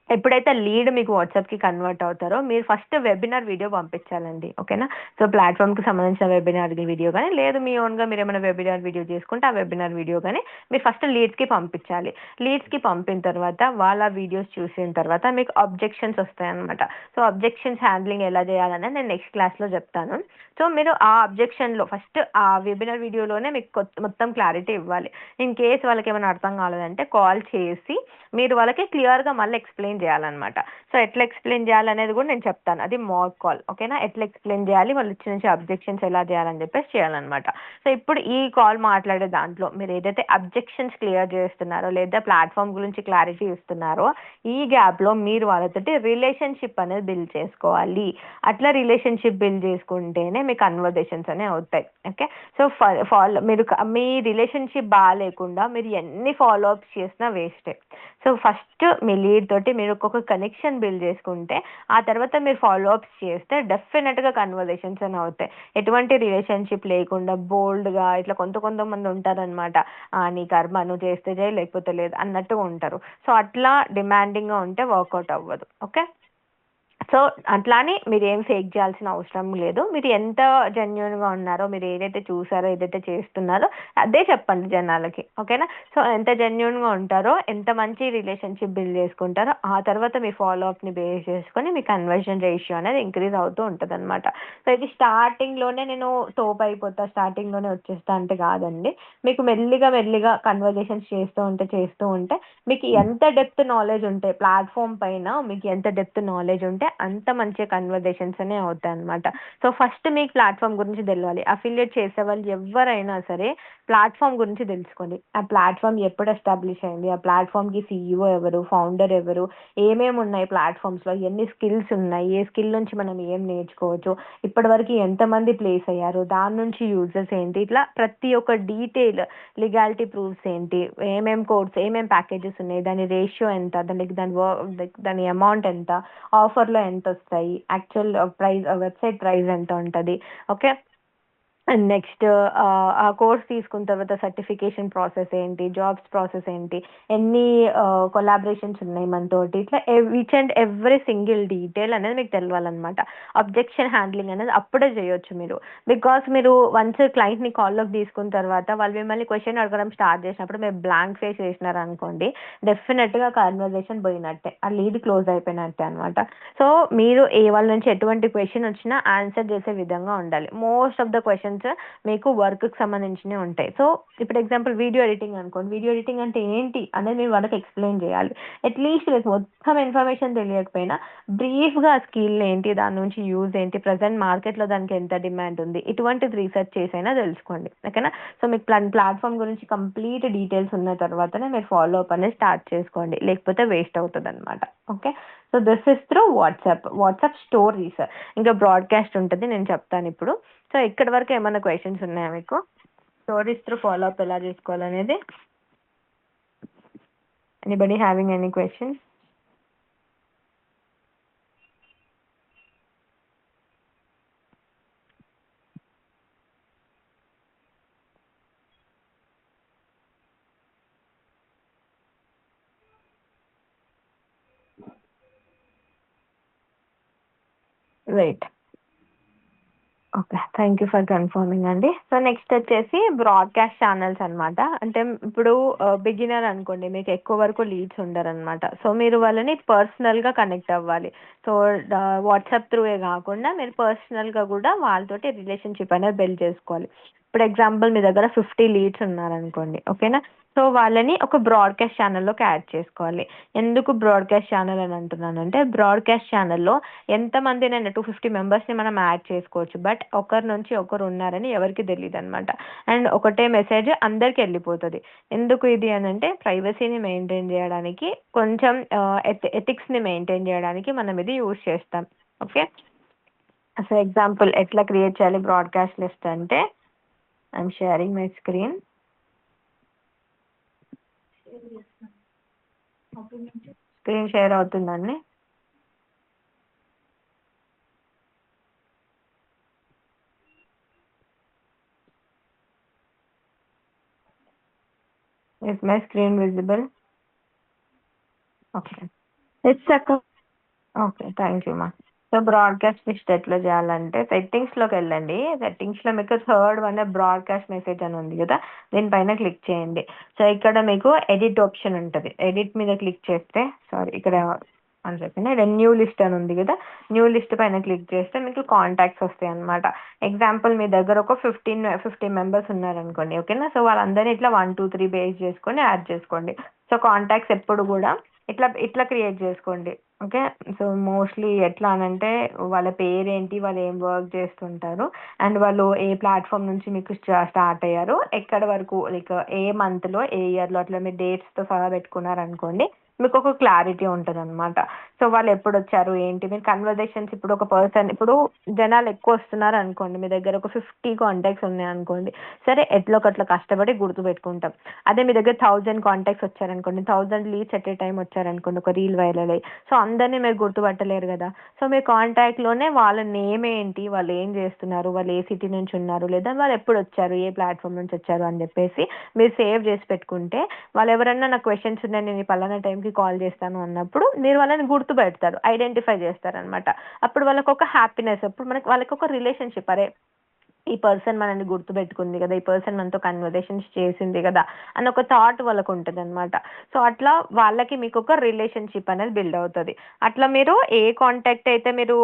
ఎప్పుడైతే లీడ్ మీకు వాట్సాప్కి కన్వర్ట్ అవుతారో మీరు ఫస్ట్ వెబినార్ వీడియో పంపించాలండి. ఓకేనా. సో ప్లాట్ఫామ్కి సంబంధించిన వెబినార్ వీడియో కానీ లేదు మీ ఓన్గా మీరు ఏమైనా వెబినార్ వీడియో చేసుకుంటే ఆ వెబినార్ వీడియో కానీ మీరు ఫస్ట్ లీడ్స్కి పంపించాలి. లీడ్స్కి పంపిన తర్వాత వాళ్ళ వీడియోస్ చూసిన తర్వాత మీకు అబ్జెక్షన్స్ వస్తాయన్నమాట. సో అబ్జెక్షన్స్ హ్యాండ్లింగ్ ఎలా చేయాలనేది నేను నెక్స్ట్ క్లాస్లో చెప్తాను. సో మీరు ఆ అబ్జెక్షన్లో ఫస్ట్ ఆ వెబినార్ వీడియోలోనే మీకు మొత్తం క్లారిటీ ఇవ్వాలి. ఇన్ కేస్ వాళ్ళకి ఏమైనా అర్థం కాలేదంటే కాల్ చేసి మీరు వాళ్ళకి క్లియర్గా మళ్ళీ ఎక్స్ప్లెయిన్ చేయాలన్నమాట. సో ఎట్లా ఎక్స్ప్లెయిన్ చేయాలనేది కూడా నేను చెప్తాను, అది మాక్ కాల్. ఓకేనా. ఎట్లా ఎక్స్ప్లెయిన్ చేయాలి, వాళ్ళు ఇచ్చిన నుంచి అబ్జెక్షన్స్ ఎలా చేయాలని చెప్పేసి చేయాలన్నమాట. సో ఇప్పుడు ఈ కాల్ మాట్లాడే దాంట్లో మీరు ఏదైతే అబ్జెక్షన్స్ క్లియర్ చేస్తున్నారో లేదా ప్లాట్ఫామ్ గురించి క్లారిటీ ఇస్తున్నారో ఈ గ్యాప్లో మీరు వాళ్ళతోటి రిలేషన్షిప్ అనేది బిల్డ్ చేసుకోవాలి. అట్లా రిలేషన్షిప్ బిల్డ్ చేసుకుంటేనే మీ కన్వర్జేషన్స్ అనేవి అవుతాయి. ఓకే. సో మీరు మీ రిలేషన్షిప్ బాగాలేకుండా మీరు ఎన్ని ఫాలో అప్స్ చేసినా వేస్టే. సో ఫస్ట్ మీ లీడ్ తోటి మీరు మీరు ఒక్కొక్క కనెక్షన్ బిల్డ్ చేసుకుంటే ఆ తర్వాత మీరు ఫాలో అప్స్ చేస్తే డెఫినెట్గా కన్వర్జేషన్స్ అని అవుతాయి. ఎటువంటి రిలేషన్షిప్ లేకుండా బోల్డ్గా ఇట్లా కొంతమంది ఉంటారనమాట, నీ కర్మ నువ్వు చేస్తే చేయి లేకపోతే లేదు అన్నట్టుగా ఉంటారు. సో అట్లా డిమాండింగ్గా ఉంటే వర్కౌట్ అవ్వదు. ఓకే, సో అట్లా అని మీరు ఏం ఫేక్ చేయాల్సిన అవసరం లేదు. మీరు ఎంత జెన్యున్గా ఉన్నారో, మీరు ఏదైతే చూసారో ఏదైతే చేస్తున్నారో అదే చెప్పండి జనాలకి. ఓకేనా? సో ఎంత జెన్యున్గా ఉంటారో, ఎంత మంచి రిలేషన్షిప్ బిల్డ్ చేసుకుంటారో ఆ తర్వాత మీ ఫాలో అప్ని బేస్ చేసుకొని మీ కన్వర్షన్ రేషియో అనేది ఇంక్రీజ్ అవుతూ ఉంటుంది అనమాట. సో ఇది స్టార్టింగ్లోనే నేను తోపు అయిపోతా, స్టార్టింగ్లోనే వచ్చేస్తా అంటే కాదండి. మీకు మెల్లిగా మెల్లిగా కన్వర్జేషన్స్ చేస్తూ ఉంటే మీకు ఎంత డెప్త్ నాలెడ్జ్ ఉంటే ప్లాట్ఫామ్ పైన, మీకు ఎంత డెప్త్ నాలెడ్జ్ ఉంటే అంత మంచి కన్వర్జేషన్స్ అనే అవుతాయి అనమాట. సో ఫస్ట్ మీకు ప్లాట్ఫామ్ గురించి తెలియాలి. అఫిలియేట్ చేసే వాళ్ళు ఎవరైనా సరే ప్లాట్ఫామ్ గురించి తెలుసుకోండి. ఆ ప్లాట్ఫామ్ ఎప్పుడు ఎస్టాబ్లిష్ అయింది, ఆ ప్లాట్ఫామ్కి సీఈఓ ఎవరు, ఫౌండర్ ఎవరు, ఏమేమి ఉన్నాయి ప్లాట్ఫామ్స్లో, ఎన్ని స్కిల్స్ ఉన్నాయి, ఏ స్కిల్ నుంచి మనం ఏం నేర్చుకోవచ్చు, ఇప్పటివరకు ఎంతమంది ప్లేస్ అయ్యారు, దాని నుంచి యూజెస్ ఏంటి, ఇట్లా ప్రతి ఒక్క డీటెయిల్, లీగాలిటీ ప్రూఫ్స్ ఏంటి, ఏమేం కోడ్స్, ఏమేం ప్యాకేజెస్ ఉన్నాయి, దాని రేషియో ఎంత, దాని అమౌంట్ ఎంత, ఆఫర్లో ఎంత వస్తాయి, యాక్చువల్ ప్రైస్, వెబ్సైట్ ప్రైస్ ఎంత ఉంటుంది. ఓకే, అండ్ నెక్స్ట్ ఆ కోర్స్ తీసుకున్న తర్వాత సర్టిఫికేషన్ ప్రాసెస్ ఏంటి, జాబ్స్ ప్రాసెస్ ఏంటి, ఎన్ని కొలాబరేషన్స్ ఉన్నాయి మనతోటి, ఇట్లా each and every single detail అనేది మీకు తెలవాలన్నమాట. అబ్జెక్షన్ హ్యాండ్లింగ్ అనేది అప్పుడే చేయొచ్చు మీరు. బికాస్ మీరు వన్స్ క్లయింట్ని కాల్లోకి తీసుకున్న తర్వాత వాళ్ళు మిమ్మల్ని క్వశ్చన్ అడగడం స్టార్ట్ చేసినప్పుడు మీరు బ్లాంక్ ఫేస్ చేసినారు అనుకోండి, డెఫినెట్గా కన్వర్జేషన్ పోయినట్టే, ఆ లీడ్ క్లోజ్ అయిపోయినట్టే అనమాట. సో మీరు వాళ్ళ నుంచి ఎటువంటి క్వశ్చన్ వచ్చినా ఆన్సర్ చేసే విధంగా ఉండాలి. మోస్ట్ ఆఫ్ ద క్వశ్చన్స్ మీకు వర్క్కి సంబంధించినవి ఉంటాయి. సో ఇప్పుడు ఎగ్జాంపుల్ వీడియో ఎడిటింగ్ అనుకోండి, వీడియో ఎడిటింగ్ అంటే ఏంటి అనేది మీరు వాళ్ళకి ఎక్స్ప్లెయిన్ చేయాలి. అట్లీస్ట్ మీకు మొత్తం ఇన్ఫర్మేషన్ తెలియకపోయినా బ్రీఫ్గా ఆ స్కిల్ ఏంటి, దాని నుంచి యూజ్ ఏంటి, ప్రజెంట్ మార్కెట్లో దానికి ఎంత డిమాండ్ ఉంది, ఇటువంటిది రీసెర్చ్ చేసైనా తెలుసుకోండి. ఓకేనా? సో మీకు ప్లాట్ఫామ్ గురించి కంప్లీట్ డీటెయిల్స్ ఉన్న తర్వాతనే మీరు ఫాలో అప్ అనేది స్టార్ట్ చేసుకోండి, లేకపోతే వేస్ట్ అవుతుంది అనమాట. Okay, so this is through WhatsApp stories. ఇంకా బ్రాడ్కాస్ట్ ఉంటుంది, నేను చెప్తాను ఇప్పుడు. సో ఇక్కడి వరకు ఏమైనా క్వశ్చన్స్ ఉన్నాయా మీకు? స్టోరీస్ త్రూ ఫాలో అప్ ఎలా చేసుకోవాలనేది. Anybody having any questions? Right, okay, thank you for confirming అండి. సో నెక్స్ట్ వచ్చేసి బ్రాడ్కాస్ట్ ఛానల్స్ అనమాట. అంటే ఇప్పుడు బిగినర్ అనుకోండి, మీకు ఎక్కువ వరకు లీడ్స్ ఉండరు అనమాట. సో మీరు వాళ్ళని పర్సనల్గా కనెక్ట్ అవ్వాలి. సో వాట్సాప్ త్రూయే కాకుండా మీరు పర్సనల్గా కూడా వాళ్ళతోటి రిలేషన్షిప్ అనేది బిల్డ్ చేసుకోవాలి. ఇప్పుడు ఎగ్జాంపుల్ మీ దగ్గర 50 లీడ్స్ ఉన్నారనుకోండి, ఓకేనా? సో వాళ్ళని ఒక బ్రాడ్కాస్ట్ ఛానల్లోకి యాడ్ చేసుకోవాలి. ఎందుకు బ్రాడ్కాస్ట్ ఛానల్ అని అంటున్నానంటే, బ్రాడ్కాస్ట్ ఛానల్లో ఎంతమందినైనా 250 మెంబర్స్ని మనం యాడ్ చేసుకోవచ్చు. బట్ ఒకరి నుంచి ఒకరు ఉన్నారని ఎవరికి తెలియదు అనమాట. అండ్ ఒకటే మెసేజ్ అందరికి వెళ్ళిపోతుంది. ఎందుకు ఇది అని అంటే, ప్రైవసీని మెయింటైన్ చేయడానికి, కొంచెం ఎథిక్స్ని మెయింటైన్ చేయడానికి మనం ఇది యూజ్ చేస్తాం. ఓకే, సో ఎగ్జాంపుల్ ఎట్లా క్రియేట్ చేయాలి బ్రాడ్కాస్ట్ లిస్ట్ అంటే, I'm sharing my screen. Screen share అవుతుందండి. Is my screen visible? Okay. It's a okay, thank you మా. సో బ్రాడ్కాస్ట్ లిస్ట్ ఎట్లా చేయాలంటే, సెట్టింగ్స్లోకి వెళ్ళండి. సెట్టింగ్స్లో మీకు థర్డ్ వన్ బ్రాడ్కాస్ట్ మెసేజ్ అని ఉంది కదా, దీనిపైన క్లిక్ చేయండి. సో ఇక్కడ మీకు ఎడిట్ ఆప్షన్ ఉంటుంది. ఎడిట్ మీద క్లిక్ చేస్తే, సారీ ఇక్కడ అని చెప్పిన ఇక్కడ న్యూ లిస్ట్ అని ఉంది కదా, న్యూ లిస్ట్ పైన క్లిక్ చేస్తే మీకు కాంటాక్ట్స్ వస్తాయి అనమాట. ఎగ్జాంపుల్ మీ దగ్గర ఒక 50 మెంబర్స్ ఉన్నారనుకోండి, ఓకేనా? సో వాళ్ళందరినీ ఇట్లా 1 2 3 బేస్ చేసుకొని యాడ్ చేసుకోండి. సో కాంటాక్ట్స్ ఎప్పుడు కూడా ఇట్లా ఇట్లా క్రియేట్ చేసుకోండి. ఓకే, సో మోస్ట్లీ ఎట్లా అనంటే, వాళ్ళ పేరేంటి, వాళ్ళు ఏం వర్క్ చేస్తుంటారు, అండ్ వాళ్ళు ఏ ప్లాట్ఫామ్ నుంచి మీకు స్టార్ట్ అయ్యారు, ఎక్కడి వరకు, లైక్ ఏ మంత్లో ఏ ఇయర్లో, అట్లా మీరు డేట్స్తో సహా పెట్టుకున్నారనుకోండి, మీకు ఒక క్లారిటీ ఉంటుంది అనమాట. సో వాళ్ళు ఎప్పుడు వచ్చారు ఏంటి, మీరు కన్వర్జేషన్స్ ఇప్పుడు ఒక పర్సన్ ఇప్పుడు జనాలు ఎక్కువ వస్తున్నారు అనుకోండి, మీ దగ్గర ఒక 50 కాంటాక్ట్స్ ఉన్నాయి అనుకోండి, సరే ఎట్లా ఒకట్లా కష్టపడి గుర్తు పెట్టుకుంటాం. అదే మీ దగ్గర 1000 కాంటాక్ట్స్ వచ్చారనుకోండి, 1000 లీడ్స్ ఎట్ ఏ టైం వచ్చారనుకోండి, ఒక రీల్ వైరల్ అయ్యి, సో అందరినీ మీరు గుర్తుపట్టలేరు కదా. సో మీ కాంటాక్ట్లోనే వాళ్ళ నేమ్ ఏంటి, వాళ్ళు ఏం చేస్తున్నారు, వాళ్ళు ఏ సిటీ నుంచి ఉన్నారు, లేదా వాళ్ళు ఎప్పుడు వచ్చారు, ఏ ప్లాట్ఫామ్ నుంచి వచ్చారు అని చెప్పేసి మీరు సేవ్ చేసి పెట్టుకుంటే, వాళ్ళు ఎవరన్నా నాకు క్వశ్చన్స్ ఉన్నాయి నేను ఈ పలానా టైంకి కాల్ చేస్తాను అన్నప్పుడు మీరు వాళ్ళని గుర్తుపెడతారు, ఐడెంటిఫై చేస్తారనమాట. అప్పుడు వాళ్ళకి ఒక హ్యాపీనెస్, అప్పుడు మనకి వాళ్ళకి ఒక రిలేషన్షిప్, అరే ఈ పర్సన్ మనల్ని గుర్తుపెట్టుకుంది కదా, ఈ పర్సన్ మనతో కన్వర్జేషన్స్ చేసింది కదా అని ఒక థాట్ వాళ్ళకు ఉంటుంది అనమాట. సో అట్లా వాళ్ళకి మీకు ఒక రిలేషన్షిప్ అనేది బిల్డ్ అవుతుంది. అట్లా మీరు ఏ కాంటాక్ట్ అయితే మీరు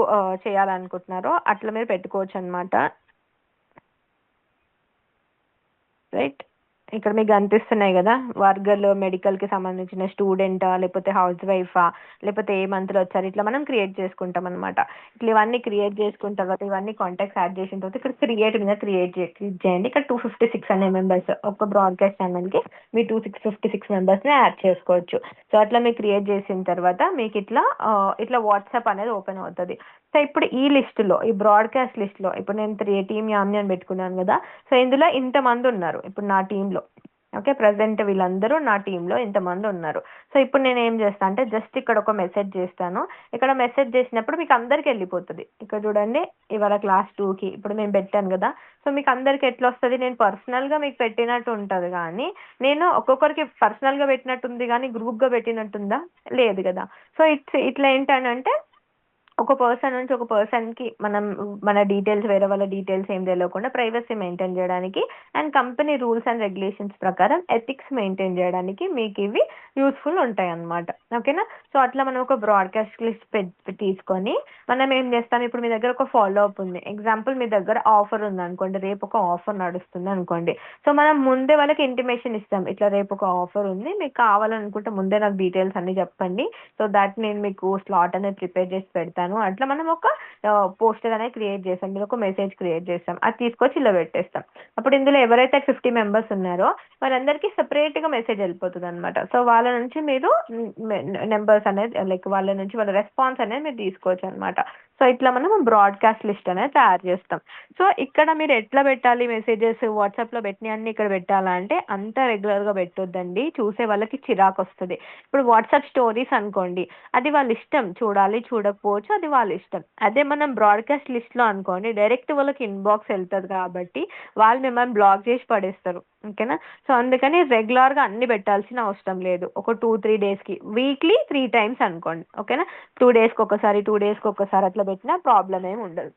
చేయాలనుకుంటున్నారో అట్లా మీరు పెట్టుకోవచ్చు అనమాట. రైట్. ఇక్కడ మీకు కనిపిస్తున్నాయి కదా, వర్గలు మెడికల్కి సంబంధించిన స్టూడెంటా, లేకపోతే హౌస్ వైఫా, లేకపోతే ఏ మంత్లో వచ్చారు, ఇట్లా మనం క్రియేట్ చేసుకుంటాం అనమాట. ఇట్లా ఇవన్నీ క్రియేట్ చేసుకున్న తర్వాత, ఇవన్నీ కాంటాక్ట్స్ యాడ్ చేసిన తర్వాత ఇక్కడ క్రియేట్ మీద క్లిక్ చేయండి. ఇక్కడ 256 అనే మెంబర్స్ ఒక బ్రాడ్కాస్ట్ ఛానల్కి మీ 256 మెంబర్స్ని యాడ్ చేసుకోవచ్చు. సో అట్లా మీరు క్రియేట్ చేసిన తర్వాత మీకు ఇట్లా ఇట్లా వాట్సాప్ అనేది ఓపెన్ అవుతుంది. సో ఇప్పుడు ఈ లిస్టులో, ఈ బ్రాడ్కాస్ట్ లిస్ట్లో ఇప్పుడు నేను టీమ్ యామ్ని అని పెట్టుకున్నాను కదా, సో ఇందులో ఇంతమంది ఉన్నారు ఇప్పుడు నా టీంలో. ఓకే, ప్రజెంట్ వీళ్ళందరూ నా టీంలో ఇంతమంది ఉన్నారు. సో ఇప్పుడు నేను ఏం చేస్తాను అంటే జస్ట్ ఇక్కడ ఒక మెసేజ్ చేస్తాను. ఇక్కడ మెసేజ్ చేసినప్పుడు మీకు అందరికి వెళ్ళిపోతుంది. ఇక్కడ చూడండి, ఇవాళ క్లాస్ 2కి ఇప్పుడు నేను పెట్టాను కదా, సో మీకు అందరికి ఎట్లా వస్తుంది, నేను పర్సనల్గా మీకు పెట్టినట్టు ఉంటుంది కానీ నేను ఒక్కొక్కరికి పర్సనల్గా పెట్టినట్టుంది కానీ గ్రూప్గా పెట్టినట్టుందా, లేదు కదా. సో ఇట్లా ఏంటంటే ఒక పర్సన్ నుంచి ఒక పర్సన్కి మనం మన డీటెయిల్స్, వేరే వాళ్ళ డీటెయిల్స్ ఏం తెలియకుండా ప్రైవసీ మెయింటైన్ చేయడానికి and company rules and regulations ప్రకారం ఎథిక్స్ మెయింటైన్ చేయడానికి మీకు ఇవి యూస్ఫుల్ ఉంటాయి అన్నమాట. ఓకేనా. సో అట్లా మనం ఒక బ్రాడ్కాస్ట్ లిస్ట్ తీసుకొని మనం ఏం చేస్తాం, ఇప్పుడు మీ దగ్గర ఒక ఫాలో అప్ ఉంది, ఎగ్జాంపుల్ మీ దగ్గర ఆఫర్ ఉంది అనుకోండి, రేపు ఒక ఆఫర్ నడుస్తుంది అనుకోండి. సో మనం ముందే వాళ్ళకి ఇంటిమేషన్ ఇస్తాం, ఇట్లా రేపు ఒక ఆఫర్ ఉంది, మీకు కావాలనుకుంటే ముందే నాకు డీటెయిల్స్ అన్ని చెప్పండి, సో దాట్ నేను మీకు స్లాట్ అనేది ప్రిపేర్ చేసి పెడతాను. అట్లా మనం ఒక పోస్టర్ అనేది క్రియేట్ చేస్తాం, మీరు ఒక మెసేజ్ క్రియేట్ చేస్తాం, అది తీసుకొచ్చి ఇలా పెట్టేస్తాం. అప్పుడు ఇందులో ఎవరైతే 50 మెంబర్స్ ఉన్నారో వాళ్ళందరికీ సెపరేట్గా మెసేజ్ వెళ్ళిపోతుంది అనమాట. సో వాళ్ళ నుంచి మీరు నెంబర్స్ అనేది, లైక్ వాళ్ళ నుంచి వాళ్ళ రెస్పాన్స్ అనేది మీరు తీసుకోవచ్చు అనమాట. సో ఇట్లా మనం బ్రాడ్కాస్ట్ లిస్ట్ అనేది తయారు చేస్తాం. సో ఇక్కడ మీరు ఎట్లా పెట్టాలి మెసేజెస్, వాట్సాప్లో పెట్టిన అన్ని ఇక్కడ పెట్టాలా అంటే అంత రెగ్యులర్గా పెట్టొద్దండి, చూసే వాళ్ళకి చిరాకు వస్తుంది. ఇప్పుడు వాట్సాప్ స్టోరీస్ అనుకోండి, అది వాళ్ళ ఇష్టం, చూడాలి చూడకపోవచ్చు, అది వాళ్ళ ఇష్టం. అదే మనం బ్రాడ్కాస్ట్ లిస్ట్లో అనుకోండి, డైరెక్ట్ వాళ్ళకి ఇన్బాక్స్ వెళ్తుంది కాబట్టి వాళ్ళు మిమ్మల్ని బ్లాక్ చేసి పడేస్తారు. ఓకేనా. సో అందుకని రెగ్యులర్గా అన్ని పెట్టాల్సిన అవసరం లేదు, ఒక 2-3 డేస్కి, వీక్లీ 3 టైమ్స్ అనుకోండి. ఓకేనా. 2 డేస్కి ఒకసారి, 2 డేస్కి ఒకసారి అట్లా పెట్టినా ప్రాబ్లం ఏమి ఉండదు.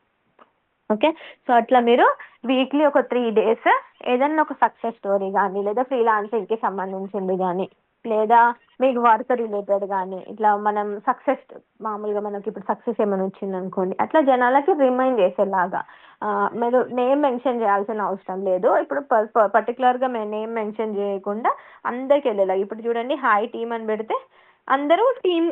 ఓకే. సో అట్లా మీరు వీక్లీ ఒక 3 డేస్ ఏదన్నా ఒక సక్సెస్ స్టోరీ కానీ, లేదా ఫ్రీలాన్సింగ్కి సంబంధించింది కానీ, లేదా మీకు వర్క్ రిలేటెడ్ కానీ, ఇట్లా మనం సక్సెస్, మామూలుగా మనకి ఇప్పుడు సక్సెస్ ఏమైనా వచ్చింది అనుకోండి, అట్లా జనాలకి రిమైండ్ చేసేలాగా మీరు నేమ్ మెన్షన్ చేయాల్సిన అవసరం లేదు. ఇప్పుడు పర్టికులర్గా నేమ్ మెన్షన్ చేయకుండా అందరికి వెళ్ళేలాగా, ఇప్పుడు చూడండి హాయ్ టీమ్ అని పెడితే అందరూ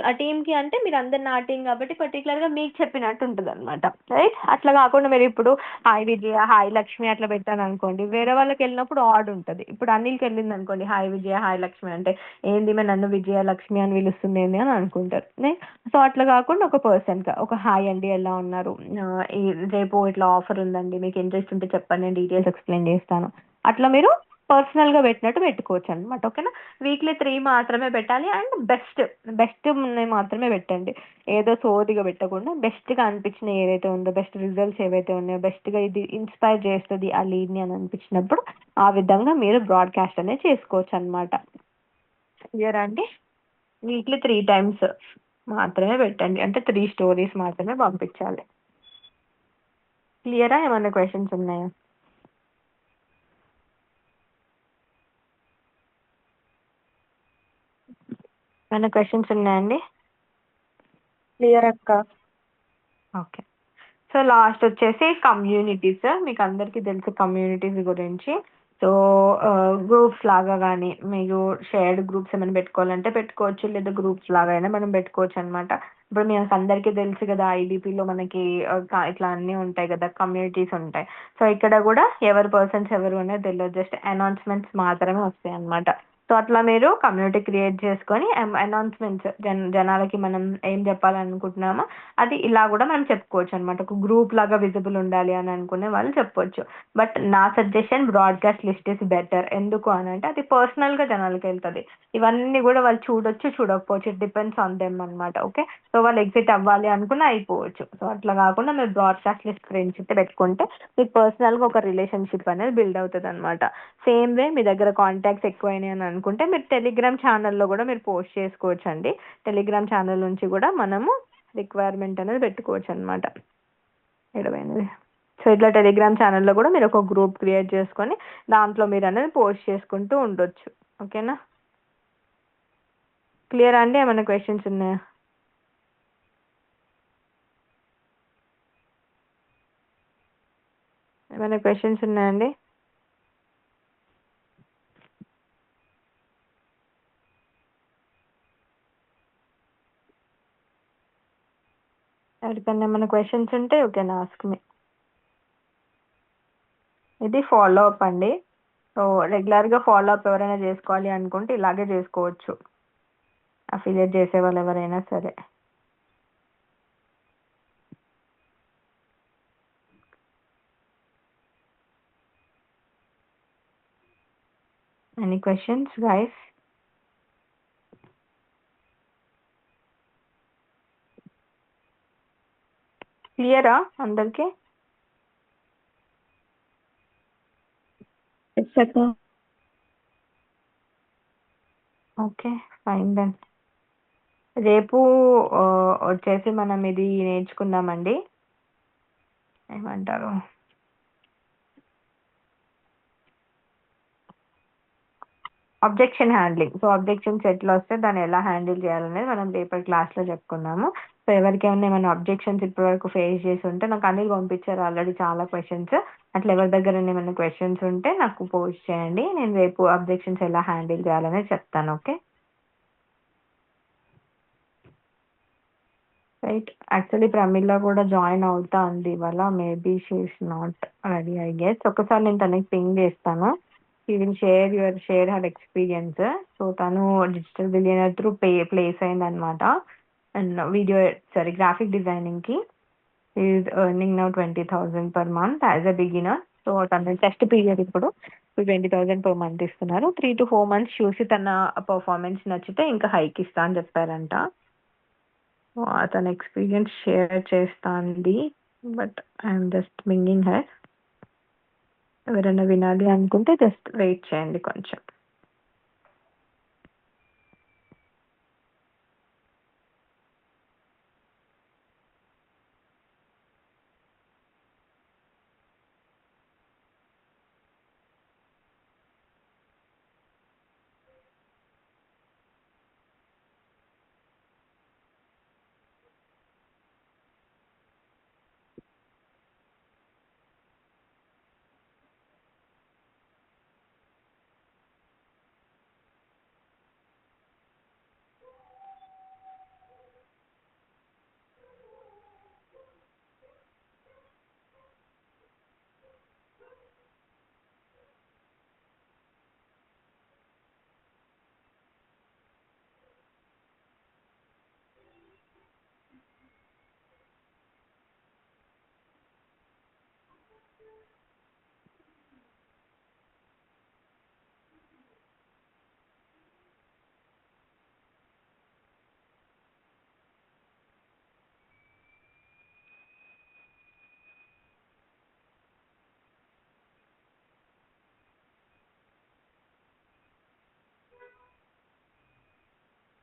ఆ టీమ్కి అంటే మీరు అందరు నా టీం కాబట్టి పర్టికులర్గా మీకు చెప్పినట్టు ఉంటుంది అనమాట. రైట్. అట్లా కాకుండా మీరు ఇప్పుడు హాయ్ విజయ, హాయ్ లక్ష్మి అట్లా పెట్టాను అనుకోండి, వేరే వాళ్ళకి వెళ్ళినప్పుడు ఆడ్ ఉంటుంది. ఇప్పుడు అనిల్కి వెళ్ళింది అనుకోండి, హాయ్ విజయ, హాయ్ లక్ష్మి అంటే ఏంది మరి నన్ను విజయ లక్ష్మి అని పిలుస్తుంది ఏంది అని అనుకుంటారు. సో అట్లా కాకుండా ఒక పర్సన్గా ఒక హాయ్ అండి ఎలా ఉన్నారు, ఈ రేపు ఇట్లా ఆఫర్ ఉందండి, మీకు ఇంట్రెస్ట్ ఉంటే చెప్పండి, నేను డీటెయిల్స్ ఎక్స్ప్లెయిన్ చేస్తాను, అట్లా మీరు పర్సనల్గా పెట్టినట్టు పెట్టుకోవచ్చు అనమాట. ఓకేనా. వీక్లీ 3 మాత్రమే పెట్టాలి అండ్ బెస్ట్ బెస్ట్ మాత్రమే పెట్టండి, ఏదో సోదిగా పెట్టకుండా బెస్ట్గా అనిపించిన ఏదైతే ఉందో, బెస్ట్ రిజల్ట్స్ ఏవైతే ఉన్నాయో, బెస్ట్గా ఇది ఇన్స్పైర్ చేస్తుంది ఆ లీడ్ని అని అనిపించినప్పుడు ఆ విధంగా మీరు బ్రాడ్కాస్ట్ అనేది చేసుకోవచ్చు అనమాట. క్లియర్ అండి. వీక్లీ 3 టైమ్స్ మాత్రమే పెట్టండి, అంటే 3 స్టోరీస్ మాత్రమే పంపించాలి. క్లియరా, ఏమైనా క్వశ్చన్స్ ఉన్నాయా? ఏమైనా క్వశ్చన్స్ ఉన్నాయండి? క్లియర్ అక్క. ఓకే. సో లాస్ట్ వచ్చేసి కమ్యూనిటీస్, మీకు అందరికీ తెలుసు కమ్యూనిటీస్ గురించి. సో గ్రూప్స్ లాగా కానీ మీరు షేర్డ్ గ్రూప్స్ ఏమైనా పెట్టుకోవాలంటే పెట్టుకోవచ్చు, లేదా గ్రూప్స్ లాగా అయినా మనం పెట్టుకోవచ్చు అనమాట. ఇప్పుడు మీకు అందరికీ తెలుసు కదా, ఐడిపిలో మనకి ఇట్లా అన్నీ ఉంటాయి కదా, కమ్యూనిటీస్ ఉంటాయి. సో ఇక్కడ కూడా ఎవరి పర్సన్స్ ఎవరు అనేది తెలియదు, జస్ట్ అనౌన్స్మెంట్స్ మాత్రమే వస్తాయి అనమాట. సో అట్లా మీరు కమ్యూనిటీ క్రియేట్ చేసుకొని అనౌన్స్మెంట్స్ జనాలకి మనం ఏం చెప్పాలనుకుంటున్నామో అది ఇలా కూడా మనం చెప్పుకోవచ్చు అనమాట. ఒక గ్రూప్ లాగా విజిబుల్ ఉండాలి అని అనుకునే వాళ్ళు చెప్పొచ్చు. బట్ నా suggestion broadcast list is better. ఎందుకు అని అంటే అది పర్సనల్గా జనాలకి వెళ్తుంది. ఇవన్నీ కూడా వాళ్ళు చూడొచ్చు చూడకపోవచ్చు, ఇట్ డిపెండ్స్ ఆన్ దెమ్ అనమాట. ఓకే, సో వాళ్ళు ఎగ్జిట్ అవ్వాలి అనుకున్న అయిపోవచ్చు. సో అట్లా కాకుండా మీరు బ్రాడ్కాస్ట్ లిస్ట్ ఫ్రెండ్షిప్ పెట్టుకుంటే మీకు పర్సనల్గా ఒక రిలేషన్షిప్ అనేది బిల్డ్ అవుతుంది అనమాట. సేమ్ వే మీ దగ్గర కాంటాక్ట్స్ ఎక్కువైనాయి అని అనుకుంటే మీరు టెలిగ్రామ్ ఛానల్లో కూడా మీరు పోస్ట్ చేసుకోవచ్చు అండి. టెలిగ్రామ్ ఛానల్ నుంచి కూడా మనము రిక్వైర్మెంట్ అనేది పెట్టుకోవచ్చు అనమాట. ఎడవైనది. సో ఇట్లా టెలిగ్రామ్ ఛానల్లో కూడా మీరు ఒక గ్రూప్ క్రియేట్ చేసుకొని దాంట్లో మీరు అనేది పోస్ట్ చేసుకుంటూ ఉండొచ్చు. ఓకేనా? క్లియర్ అండి? ఏమైనా క్వశ్చన్స్ ఉన్నాయా? ఏమైనా క్వశ్చన్స్ ఉన్నాయండి? ఎవరికన్నా ఏమైనా క్వశ్చన్స్ ఉంటే యూ కెన్ ఆస్క్ మీ. ఇది ఫాలో అప్ అండి. సో రెగ్యులర్గా ఫాలో అప్ ఎవరైనా చేసుకోవాలి అనుకుంటే ఇలాగే చేసుకోవచ్చు, అఫిలియేట్ చేసే వాళ్ళు ఎవరైనా సరే. Any questions guys? క్లియరా అందరికి? Okay, fine then. రేపు వచ్చేసి మనం ఇది నేర్చుకుందామండి, ఏమంటారు, అబ్జెక్షన్ హ్యాండ్లింగ్. సో అబ్జెక్షన్స్ ఎట్లా వస్తే దాన్ని ఎలా హ్యాండిల్ చేయాలనేది మనం రేపటి క్లాస్లో చెప్పుకుందాము. సో ఎవరికైనా ఏమైనా అబ్జెక్షన్స్ ఇప్పటివరకు ఫేస్ చేసి ఉంటే నాకు అనిల్ పంపించారు ఆల్రెడీ చాలా క్వశ్చన్స్. అట్లా ఎవరి దగ్గర ఏమైనా క్వశ్చన్స్ ఉంటే నాకు పోస్ట్ చేయండి, నేను రేపు అబ్జెక్షన్స్ ఎలా హ్యాండిల్ చేయాలనేది చెప్తాను. Okay right. యాక్చువల్లీ ప్రమిళ కూడా జాయిన్ అవుతా ఉంది ఇవాళ. Maybe she's not ready I guess. ఒకసారి నేను తనకి పింగ్ చేస్తాను. She will share her experience. So తను డిజిటల్ బిలియనర్ త్రూ ప్లేస్ అయిందనమాట. అండ్ వీడియో సారీ గ్రాఫిక్ డిజైనింగ్కి is earning now 20,000 per month as a beginner. So తన టెస్ట్ పీరియడ్ ఇప్పుడు 20,000 per month ఇస్తున్నారు. 3 to 4 months చూసి తన పర్ఫార్మెన్స్ నచ్చితే ఇంకా హైక్ ఇస్తా అని చెప్పారంట. తన ఎక్స్పీరియన్స్ షేర్ చేస్తాంది. But I'm just pinging her. ఎవరైనా వినాలి అనుకుంటే జస్ట్ వెయిట్ చేయండి కొంచెం.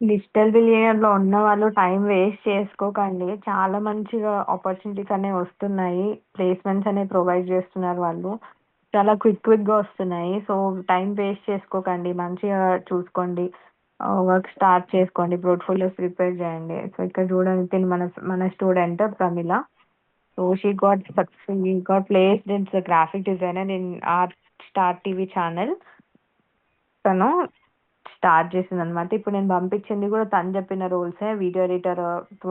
డిజిటల్ బిలియనర్లో ఉన్న వాళ్ళు టైం వేస్ట్ చేసుకోకండి. చాలా మంచిగా ఆపర్చునిటీస్ అనేవి వస్తున్నాయి, ప్లేస్మెంట్స్ అనేవి ప్రొవైడ్ చేస్తున్నారు వాళ్ళు. చాలా క్విక్గా వస్తున్నాయి. సో టైం వేస్ట్ చేసుకోకండి, మంచిగా చూసుకోండి, వర్క్ స్టార్ట్ చేసుకోండి, పోర్ట్ఫోలియోస్ ప్రిపేర్ చేయండి. సో ఇక్కడ చూడండి తిను మన student Pramila. So she got placed in graphic designer in R star TV channel. తను స్టార్ట్ చేసింది అనమాట. ఇప్పుడు నేను పంపించింది కూడా తను చెప్పిన రోల్సే. వీడియో ఎడిటర్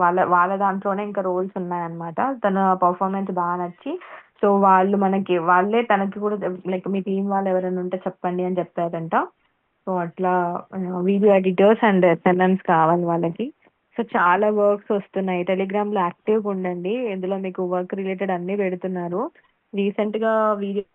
వాళ్ళ దాంట్లోనే ఇంకా రోల్స్ ఉన్నాయన్నమాట. తన పర్ఫార్మెన్స్ బాగా నచ్చి సో వాళ్ళే తనకి కూడా లైక్ మీ టీం వాళ్ళు ఎవరైనా ఉంటే చెప్పండి అని చెప్పారంట. సో అట్లా వీడియో ఎడిటర్స్ అండ్ ఎస్ఎల్ఎమ్స్ కావాలి వాళ్ళకి. సో చాలా వర్క్స్ వస్తున్నాయి. టెలిగ్రామ్లో యాక్టివ్గా ఉండండి, ఇందులో మీకు వర్క్ రిలేటెడ్ అన్నీ పెడుతున్నారు. రీసెంట్గా వీడియో